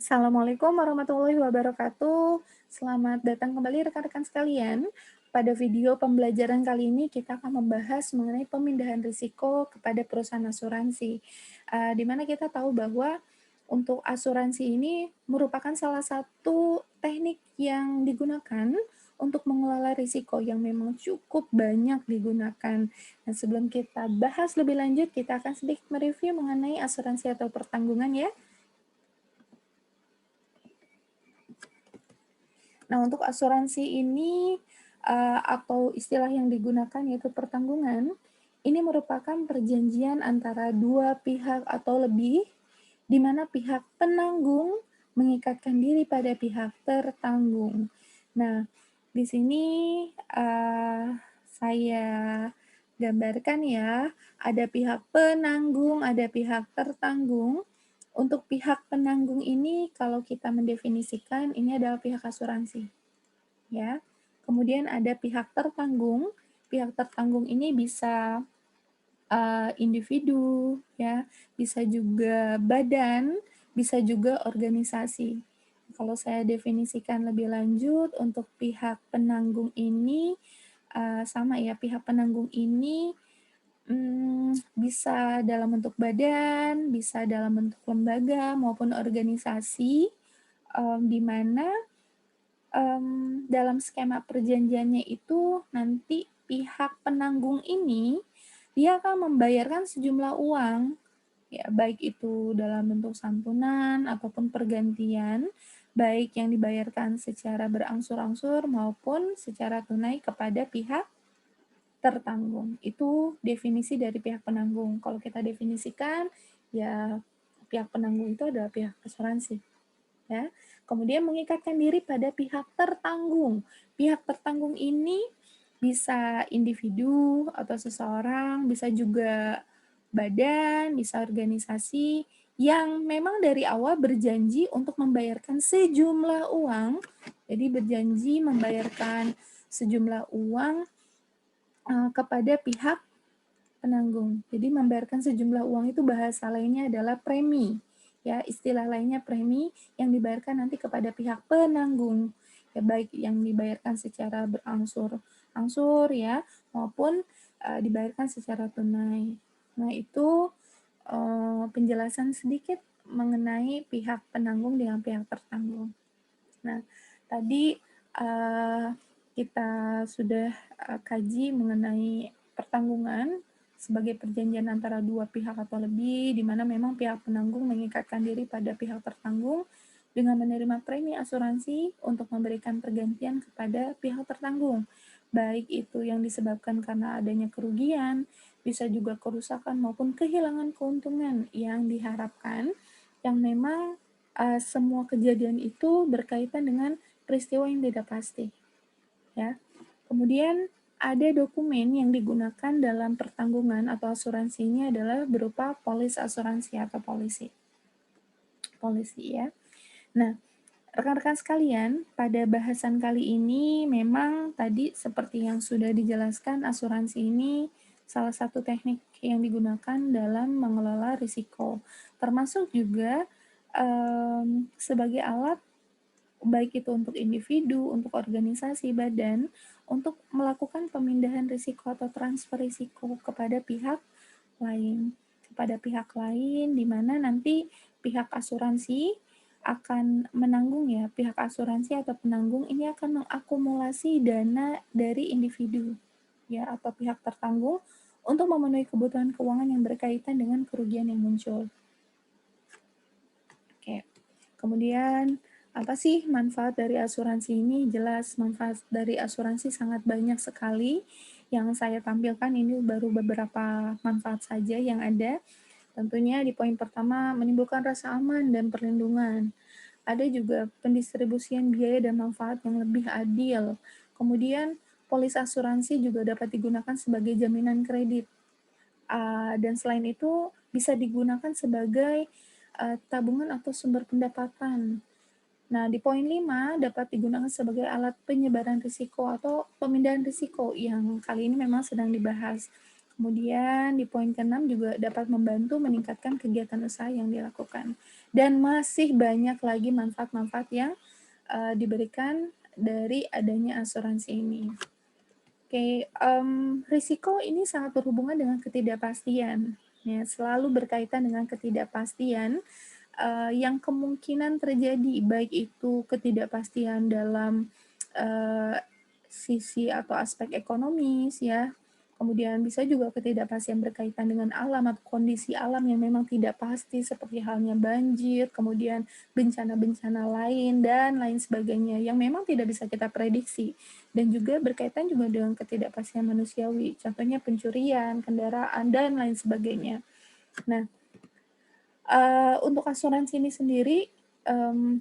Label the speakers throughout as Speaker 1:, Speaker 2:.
Speaker 1: Assalamualaikum warahmatullahi wabarakatuh. Selamat datang kembali rekan-rekan sekalian. Pada video pembelajaran kali ini kita akan membahas mengenai pemindahan risiko kepada perusahaan asuransi. Di mana kita tahu bahwa untuk asuransi ini merupakan salah satu teknik yang digunakan untuk mengelola risiko yang memang cukup banyak digunakan. Nah, sebelum kita bahas lebih lanjut, kita akan sedikit mereview mengenai asuransi atau pertanggungan ya. Nah, untuk asuransi ini, atau istilah yang digunakan yaitu pertanggungan, ini merupakan perjanjian antara dua pihak atau lebih, di mana pihak penanggung mengikatkan diri pada pihak tertanggung. Nah, di sini, saya gambarkan ya, ada pihak penanggung, ada pihak tertanggung. Untuk pihak penanggung ini kalau kita mendefinisikan ini adalah pihak asuransi, ya. Kemudian ada pihak tertanggung. Pihak tertanggung ini bisa, individu, ya, bisa juga badan, bisa juga organisasi. Kalau saya definisikan lebih lanjut untuk pihak penanggung ini, sama ya, pihak penanggung ini bisa dalam bentuk badan, bisa dalam bentuk lembaga maupun organisasi, di mana, dalam skema perjanjiannya itu nanti pihak penanggung ini, dia akan membayarkan sejumlah uang, ya baik itu dalam bentuk santunan ataupun pergantian, baik yang dibayarkan secara berangsur-angsur maupun secara tunai kepada pihak tertanggung. Itu definisi dari pihak penanggung. Kalau kita definisikan, ya pihak penanggung itu adalah pihak asuransi, ya. Kemudian mengikatkan diri pada pihak tertanggung. Pihak tertanggung ini bisa individu atau seseorang, bisa juga badan, bisa organisasi yang memang dari awal berjanji untuk membayarkan sejumlah uang. Jadi berjanji membayarkan sejumlah uang kepada pihak penanggung. Jadi membayarkan sejumlah uang itu bahasa lainnya adalah premi. Ya, istilah lainnya premi yang dibayarkan nanti kepada pihak penanggung. Ya, baik yang dibayarkan secara berangsur-angsur ya, maupun dibayarkan secara tunai. Nah, itu penjelasan sedikit mengenai pihak penanggung dengan pihak tertanggung. Nah, tadi kita sudah kaji mengenai pertanggungan sebagai perjanjian antara dua pihak atau lebih, di mana memang pihak penanggung mengikatkan diri pada pihak tertanggung dengan menerima premi asuransi untuk memberikan pergantian kepada pihak tertanggung. Baik itu yang disebabkan karena adanya kerugian, bisa juga kerusakan maupun kehilangan keuntungan yang diharapkan, yang memang semua kejadian itu berkaitan dengan peristiwa yang tidak pasti, ya. Kemudian ada dokumen yang digunakan dalam pertanggungan atau asuransi ini adalah berupa polis asuransi atau polisi. Polisi ya. Nah, rekan-rekan sekalian, pada bahasan kali ini memang tadi seperti yang sudah dijelaskan asuransi ini salah satu teknik yang digunakan dalam mengelola risiko, termasuk juga sebagai alat baik itu untuk individu, untuk organisasi, badan, untuk melakukan pemindahan risiko atau transfer risiko kepada pihak lain. Kepada pihak lain, di mana nanti pihak asuransi akan menanggung ya, pihak asuransi atau penanggung ini akan mengakumulasi dana dari individu ya atau pihak tertanggung untuk memenuhi kebutuhan keuangan yang berkaitan dengan kerugian yang muncul. Oke. Kemudian apa sih manfaat dari asuransi ini? Jelas manfaat dari asuransi sangat banyak sekali. Yang saya tampilkan ini baru beberapa manfaat saja yang ada. Tentunya di poin pertama menimbulkan rasa aman dan perlindungan. Ada juga pendistribusian biaya dan manfaat yang lebih adil. Kemudian polis asuransi juga dapat digunakan sebagai jaminan kredit. Dan selain itu bisa digunakan sebagai tabungan atau sumber pendapatan. Nah, di poin 5 dapat digunakan sebagai alat penyebaran risiko atau pemindahan risiko yang kali ini memang sedang dibahas. Kemudian di poin ke-6 juga dapat membantu meningkatkan kegiatan usaha yang dilakukan. Dan masih banyak lagi manfaat-manfaat yang diberikan dari adanya asuransi ini. Oke, risiko ini sangat berhubungan dengan ketidakpastian. Ya, selalu berkaitan dengan ketidakpastian yang kemungkinan terjadi, baik itu ketidakpastian dalam sisi atau aspek ekonomis ya, kemudian bisa juga ketidakpastian berkaitan dengan alam atau kondisi alam yang memang tidak pasti seperti halnya banjir, kemudian bencana-bencana lain dan lain sebagainya yang memang tidak bisa kita prediksi, dan juga berkaitan juga dengan ketidakpastian manusiawi, contohnya pencurian, kendaraan, dan lain sebagainya. Nah, untuk asuransi ini sendiri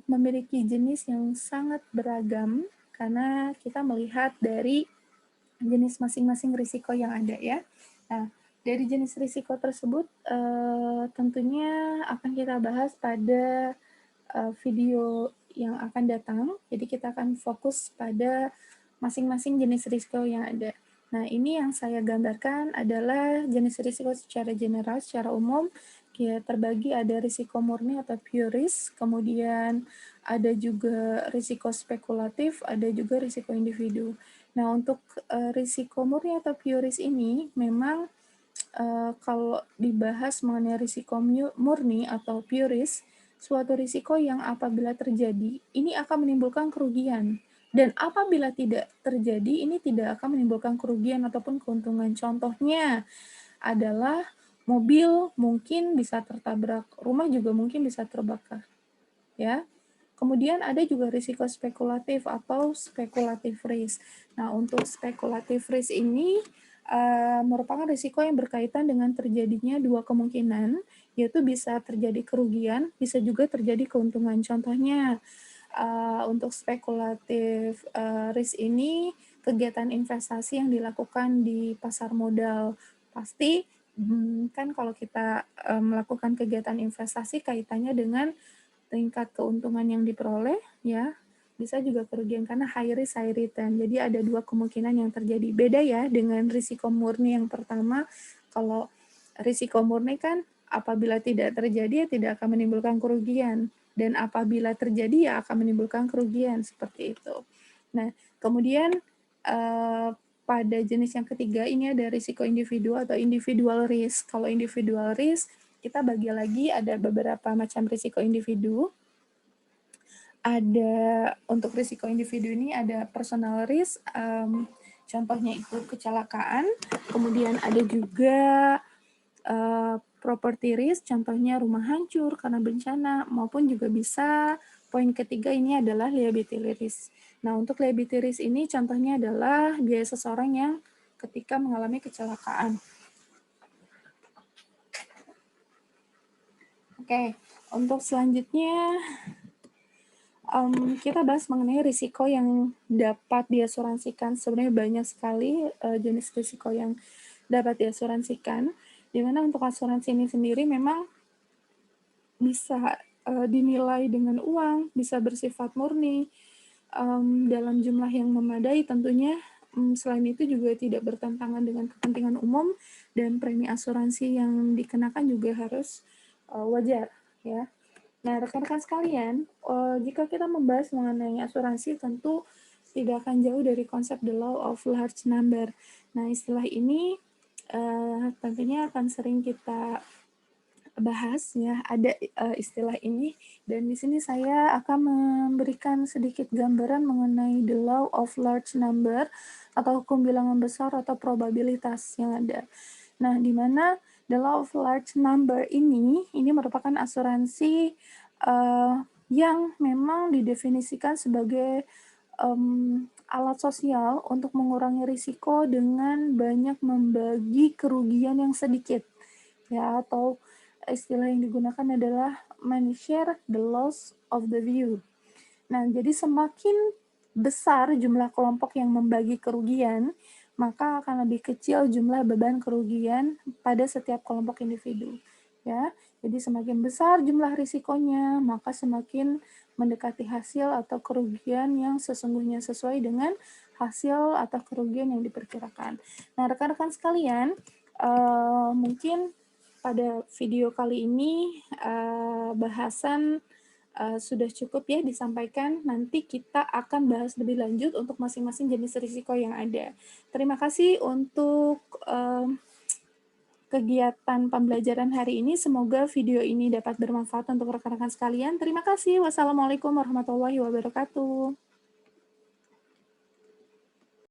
Speaker 1: memiliki jenis yang sangat beragam karena kita melihat dari jenis masing-masing risiko yang ada ya. Nah, dari jenis risiko tersebut tentunya akan kita bahas pada video yang akan datang. Jadi kita akan fokus pada masing-masing jenis risiko yang ada. Nah, ini yang saya gambarkan adalah jenis risiko secara general, secara umum. Ya, terbagi ada risiko murni atau pure risk, kemudian ada juga risiko spekulatif, ada juga risiko individu. Nah, untuk risiko murni atau pure risk ini memang kalau dibahas mengenai risiko murni atau pure risk, suatu risiko yang apabila terjadi, ini akan menimbulkan kerugian. Dan apabila tidak terjadi, ini tidak akan menimbulkan kerugian ataupun keuntungan. Contohnya adalah mobil mungkin bisa tertabrak, rumah juga mungkin bisa terbakar. Ya. Kemudian ada juga risiko spekulatif atau spekulatif risk. Nah, untuk spekulatif risk ini merupakan risiko yang berkaitan dengan terjadinya dua kemungkinan, yaitu bisa terjadi kerugian, bisa juga terjadi keuntungan. Contohnya, untuk spekulatif risk ini, kegiatan investasi yang dilakukan di pasar modal. Pasti kan kalau kita melakukan kegiatan investasi kaitannya dengan tingkat keuntungan yang diperoleh ya, bisa juga kerugian karena high risk high return. Jadi ada dua kemungkinan yang terjadi. Beda ya dengan risiko murni yang pertama. Kalau risiko murni kan apabila tidak terjadi ya tidak akan menimbulkan kerugian, dan apabila terjadi ya akan menimbulkan kerugian, seperti itu. Nah, kemudian pada jenis yang ketiga ini ada risiko individu atau individual risk. Kalau individual risk kita bagi lagi ada beberapa macam risiko individu. Ada untuk risiko individu ini ada personal risk, contohnya itu kecelakaan. Kemudian ada juga property risk, contohnya rumah hancur karena bencana, maupun juga bisa poin ketiga ini adalah liability risk. Nah, untuk liability risk ini contohnya adalah biaya seseorang yang ketika mengalami kecelakaan. Oke, untuk selanjutnya kita bahas mengenai risiko yang dapat diasuransikan. Sebenarnya banyak sekali jenis risiko yang dapat diasuransikan, di mana untuk asuransi ini sendiri memang bisa dinilai dengan uang, bisa bersifat murni, dalam jumlah yang memadai tentunya. Selain itu juga tidak bertentangan dengan kepentingan umum, dan premi asuransi yang dikenakan juga harus wajar ya. Nah, rekan-rekan sekalian, jika kita membahas mengenai asuransi tentu tidak akan jauh dari konsep the law of large number. Nah, istilah ini tentunya akan sering kita bahas ya, ada istilah ini, dan di sini saya akan memberikan sedikit gambaran mengenai the law of large number atau hukum bilangan besar atau probabilitas yang ada. Nah, di mana the law of large number ini merupakan asuransi yang memang didefinisikan sebagai alat sosial untuk mengurangi risiko dengan banyak membagi kerugian yang sedikit ya, atau istilah yang digunakan adalah share the loss of the view. Nah, jadi semakin besar jumlah kelompok yang membagi kerugian, maka akan lebih kecil jumlah beban kerugian pada setiap kelompok individu. Ya, jadi semakin besar jumlah risikonya, maka semakin mendekati hasil atau kerugian yang sesungguhnya sesuai dengan hasil atau kerugian yang diperkirakan. Nah, rekan-rekan sekalian, Mungkin pada video kali ini bahasan sudah cukup ya disampaikan. Nanti kita akan bahas lebih lanjut untuk masing-masing jenis risiko yang ada. Terima kasih untuk kegiatan pembelajaran hari ini. Semoga video ini dapat bermanfaat untuk rekan-rekan sekalian. Terima kasih. Wassalamualaikum warahmatullahi wabarakatuh.